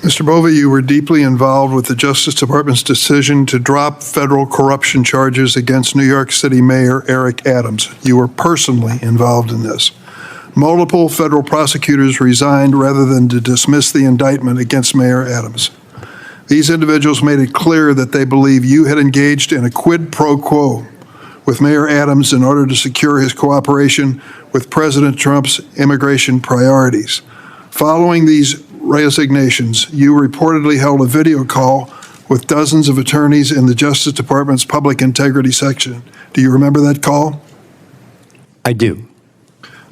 Mr. Bovee, you were deeply involved with the Justice Department's decision to drop federal corruption charges against New York City Mayor Eric Adams. You were personally involved in this. Multiple federal prosecutors resigned rather than to dismiss the indictment against Mayor Adams. These individuals made it clear that they believe you had engaged in a quid pro quo with Mayor Adams in order to secure his cooperation with President Trump's immigration priorities. Following these resignations, you reportedly held a video call with dozens of attorneys in the Justice Department's Public Integrity section. Do you remember that call? I do.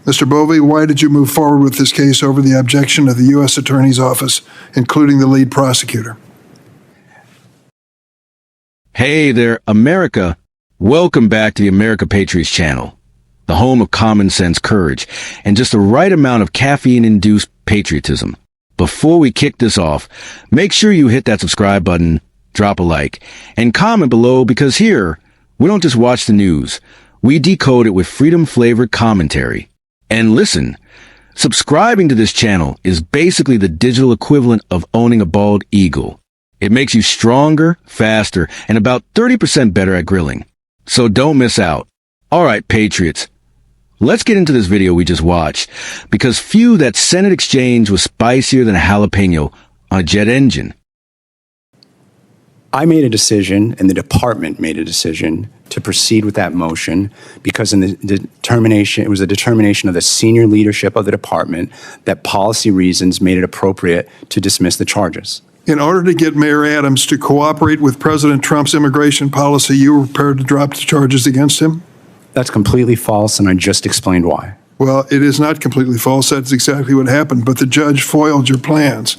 Mr. Bovee, why did you move forward with this case over the objection of the U.S. Attorney's Office, including the lead prosecutor? Hey there, America. Welcome back to the America Patriots channel, the home of common sense courage and just the right amount of caffeine-induced patriotism. Before we kick this off, make sure you hit that subscribe button, drop a like, and comment below, because here, we don't just watch the news, we decode it with freedom-flavored commentary. And listen, subscribing to this channel is basically the digital equivalent of owning a bald eagle. It makes you stronger, faster, and about 30% better at grilling. So don't miss out. All right, Patriots, let's get into this video we just watched, because few that Senate exchange was spicier than a jalapeno on a jet engine. I made a decision, and the department made a decision to proceed with that motion because it was a determination of the senior leadership of the department that policy reasons made it appropriate to dismiss the charges. In order to get Mayor Adams to cooperate with President Trump's immigration policy, you were prepared to drop the charges against him? That's completely false, and I just explained why. Well, it is not completely false. That's exactly what happened. But the judge foiled your plans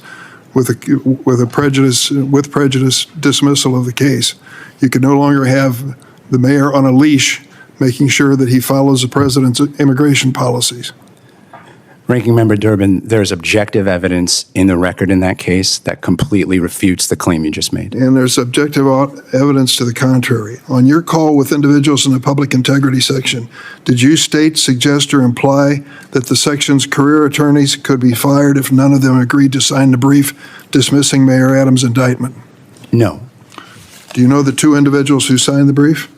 with prejudice dismissal of the case. You can no longer have the mayor on a leash, making sure that he follows the president's immigration policies. Ranking Member Durbin, there's objective evidence in the record in that case that completely refutes the claim you just made. And there's objective evidence to the contrary. On your call with individuals in the Public Integrity section, did you state, suggest, or imply that the section's career attorneys could be fired if none of them agreed to sign the brief dismissing Mayor Adams' indictment? No. Do you know the two individuals who signed the brief?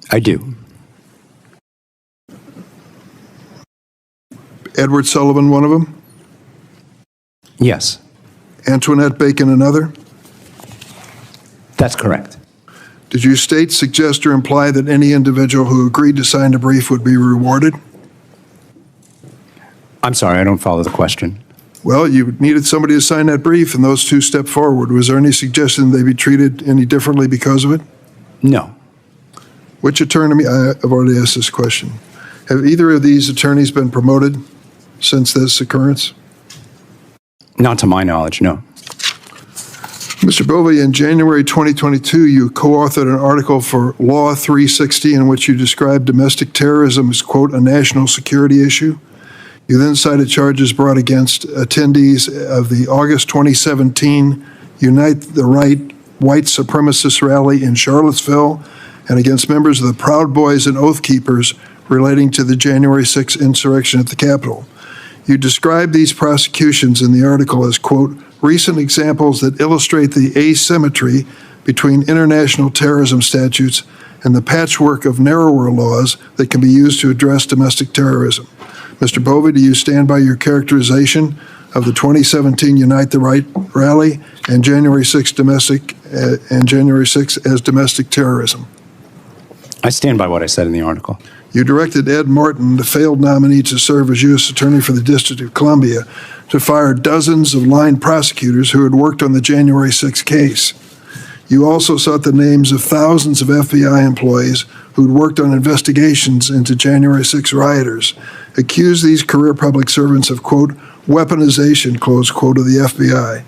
I do. Edward Sullivan, one of them? Yes. Antoinette Bacon, another? That's correct. Did you state, suggest, or imply that any individual who agreed to sign the brief would be rewarded? I'm sorry, I don't follow the question. Well, you needed somebody to sign that brief, and those two stepped forward. Was there any suggestion they be treated any differently because of it? No. Which attorney, I've already asked this question. Have either of these attorneys been promoted since this occurrence? Not to my knowledge, no. Mr. Bovee, in January 2022, you co-authored an article for Law 360 in which you described domestic terrorism as, quote, a national security issue. You then cited charges brought against attendees of the August 2017 Unite the Right white supremacist rally in Charlottesville and against members of the Proud Boys and Oath Keepers relating to the January 6th insurrection at the Capitol. You described these prosecutions in the article as, quote, recent examples that illustrate the asymmetry between international terrorism statutes and the patchwork of narrower laws that can be used to address domestic terrorism. Mr. Bovee, do you stand by your characterization of the 2017 Unite the Right rally and January 6th as domestic terrorism? I stand by what I said in the article. You directed Ed Martin, the failed nominee to serve as U.S. Attorney for the District of Columbia, to fire dozens of line prosecutors who had worked on the January 6th case. You also sought the names of thousands of FBI employees who'd worked on investigations into January 6 rioters, accused these career public servants of, quote, weaponization, close quote, of the FBI.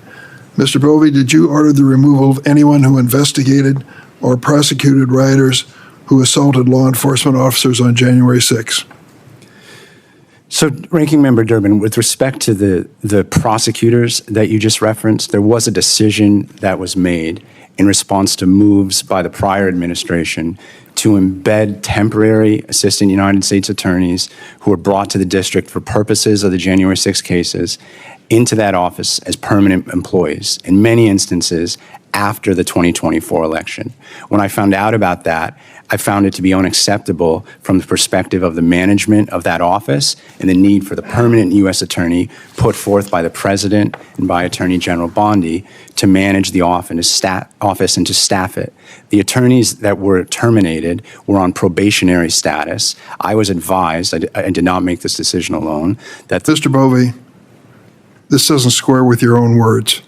Mr. Bovee, did you order the removal of anyone who investigated or prosecuted rioters who assaulted law enforcement officers on January 6th? So, Ranking Member Durbin, with respect to the prosecutors that you just referenced, there was a decision that was made in response to moves by the prior administration to embed temporary assistant United States attorneys who were brought to the district for purposes of the January 6 cases into that office as permanent employees, in many instances after the 2024 election. When I found out about that, I found it to be unacceptable from the perspective of the management of that office and the need for the permanent U.S. attorney put forth by the president and by Attorney General Bovee to manage the office and to staff it. The attorneys that were terminated were on probationary status. I was advised, I did not make this decision alone, that Mr. Bovee, this doesn't square with your own words.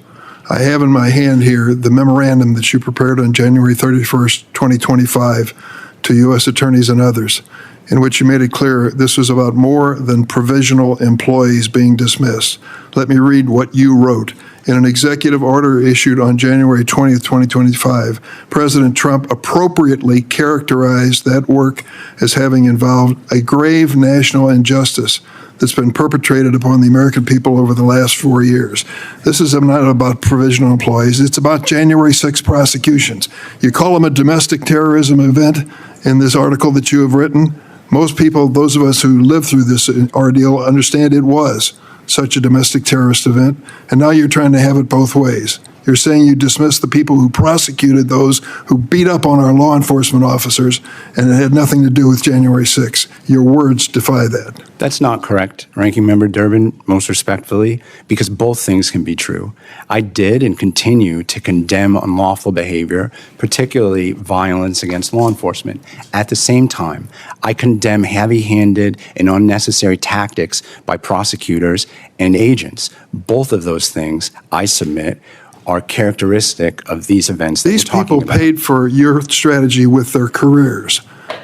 I have in my hand here the memorandum that you prepared on January 31st, 2025 to U.S. attorneys and others, in which you made it clear this was about more than provisional employees being dismissed. Let me read what you wrote. In an executive order issued on January 20th, 2025, President Trump appropriately characterized that work as having involved a grave national injustice that's been perpetrated upon the American people over the last 4 years. This is not about provisional employees. It's about January 6 prosecutions. You call them a domestic terrorism event in this article that you have written. Most people, those of us who lived through this ordeal, understand it was such a domestic terrorist event, and now you're trying to have it both ways. You're saying you dismissed the people who prosecuted those who beat up on our law enforcement officers, and it had nothing to do with January 6th. Your words defy that. That's not correct, Ranking Member Durbin, most respectfully, because both things can be true. I did and continue to condemn unlawful behavior, particularly violence against law enforcement. At the same time, I condemn heavy-handed and unnecessary tactics by prosecutors and agents. Both of those things, I submit, are characteristic of these events that These we're talking people about. paid for your strategy with their careers.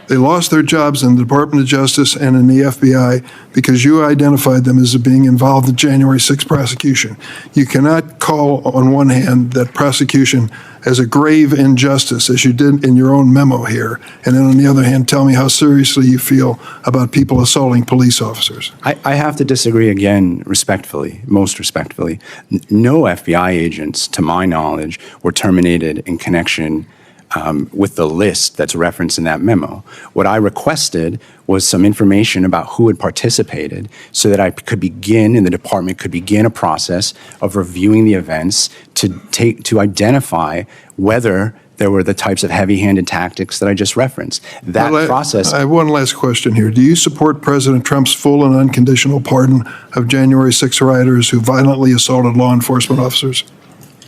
They lost their jobs in the Department of Justice and in the FBI because you identified them as being involved in January 6th prosecution. You cannot call, on one hand, that prosecution as a grave injustice, as you did in your own memo here, and then on the other hand, tell me how seriously you feel about people assaulting police officers. I have to disagree again, respectfully, most respectfully. No FBI agents, to my knowledge, were terminated in connection with the list that's referenced in that memo. What I requested was some information about who had participated so that I could begin, and the department could begin a process of reviewing the events to identify whether there were the types of heavy-handed tactics that I just referenced. That process. I have one last question here. Do you support President Trump's full and unconditional pardon of January 6 rioters who violently assaulted law enforcement officers?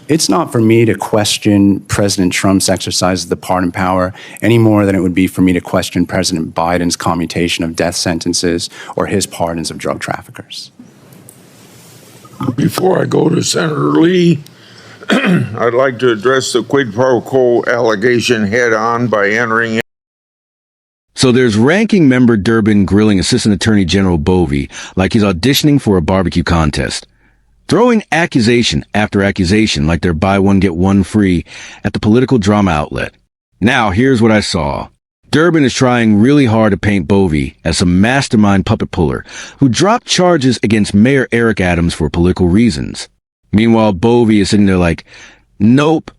It's not for me to question President Trump's exercise of the pardon power any more than it would be for me to question President Biden's commutation of death sentences or his pardons of drug traffickers. Before I go to Senator Lee, I'd like to address the quid pro quo allegation head on by entering. So there's Ranking Member Durbin grilling Assistant Attorney General Bovee like he's auditioning for a barbecue contest, throwing accusation after accusation like they're buy one, get one free at the political drama outlet. Now, here's what I saw. Durbin is trying really hard to paint Bovee as some mastermind puppet puller who dropped charges against Mayor Eric Adams for political reasons. Meanwhile, Bovee is sitting there like, nope,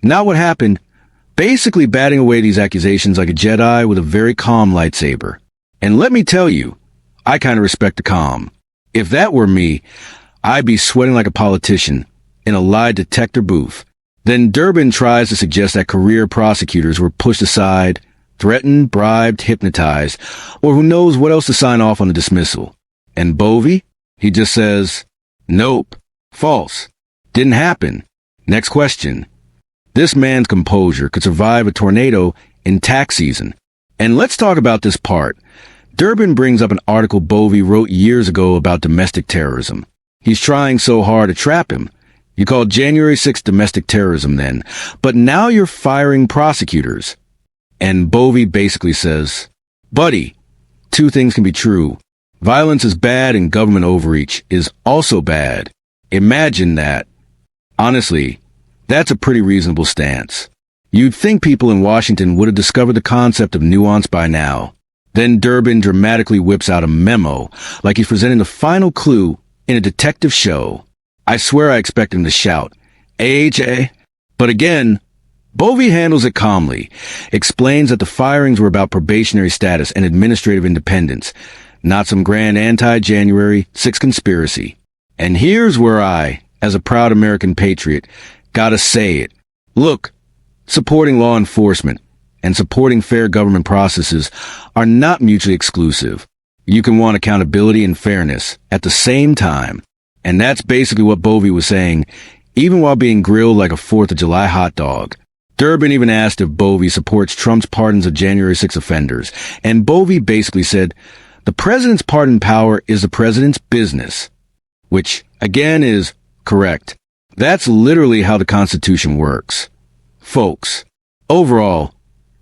not what happened. Basically batting away these accusations like a Jedi with a very calm lightsaber. And let me tell you, I kind of respect the calm. If that were me, I'd be sweating like a politician in a lie detector booth. Then Durbin tries to suggest that career prosecutors were pushed aside, threatened, bribed, hypnotized, or who knows what else to sign off on the dismissal. And Bovee? He just says, nope, false, didn't happen. Next question. This man's composure could survive a tornado in tax season. And let's talk about this part. Durbin brings up an article Bovee wrote years ago about domestic terrorism. He's trying so hard to trap him. You called January 6th domestic terrorism then, but now you're firing prosecutors. And Bovee basically says, buddy, two things can be true. Violence is bad and government overreach is also bad. Imagine that. Honestly, that's a pretty reasonable stance. You'd think people in Washington would have discovered the concept of nuance by now. Then Durbin dramatically whips out a memo, like he's presenting the final clue in a detective show. I swear I expect him to shout, AHA. But again, Bovee handles it calmly, explains that the firings were about probationary status and administrative independence, not some grand anti-January 6 conspiracy. And here's where I, as a proud American patriot, gotta say it. Look, supporting law enforcement and supporting fair government processes are not mutually exclusive. You can want accountability and fairness at the same time. And that's basically what Bovee was saying, even while being grilled like a 4th of July hot dog. Durbin even asked if Bovee supports Trump's pardons of January 6 offenders. And Bovee basically said, the president's pardon power is the president's business. Which, again, is correct. That's literally how the Constitution works. Folks, overall,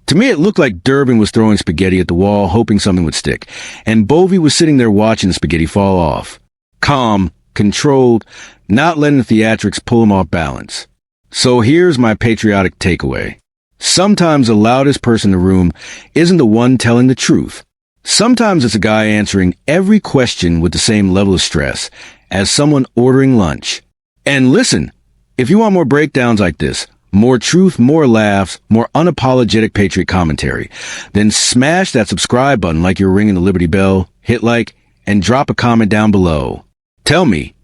to me it looked like Durbin was throwing spaghetti at the wall, hoping something would stick, and Bovee was sitting there watching the spaghetti fall off. Calm, controlled, not letting the theatrics pull him off balance. So here's my patriotic takeaway. Sometimes the loudest person in the room isn't the one telling the truth. Sometimes it's a guy answering every question with the same level of stress as someone ordering lunch. And listen, if you want more breakdowns like this, more truth, more laughs, more unapologetic Patriot commentary, then smash that subscribe button like you're ringing the Liberty Bell, hit like, and drop a comment down below. Tell me,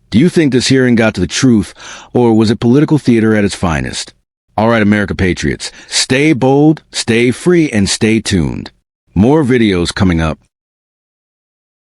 do you think this hearing got to the truth, or was it political theater at its finest? All right, America Patriots, stay bold, stay free, and stay tuned. More videos coming up.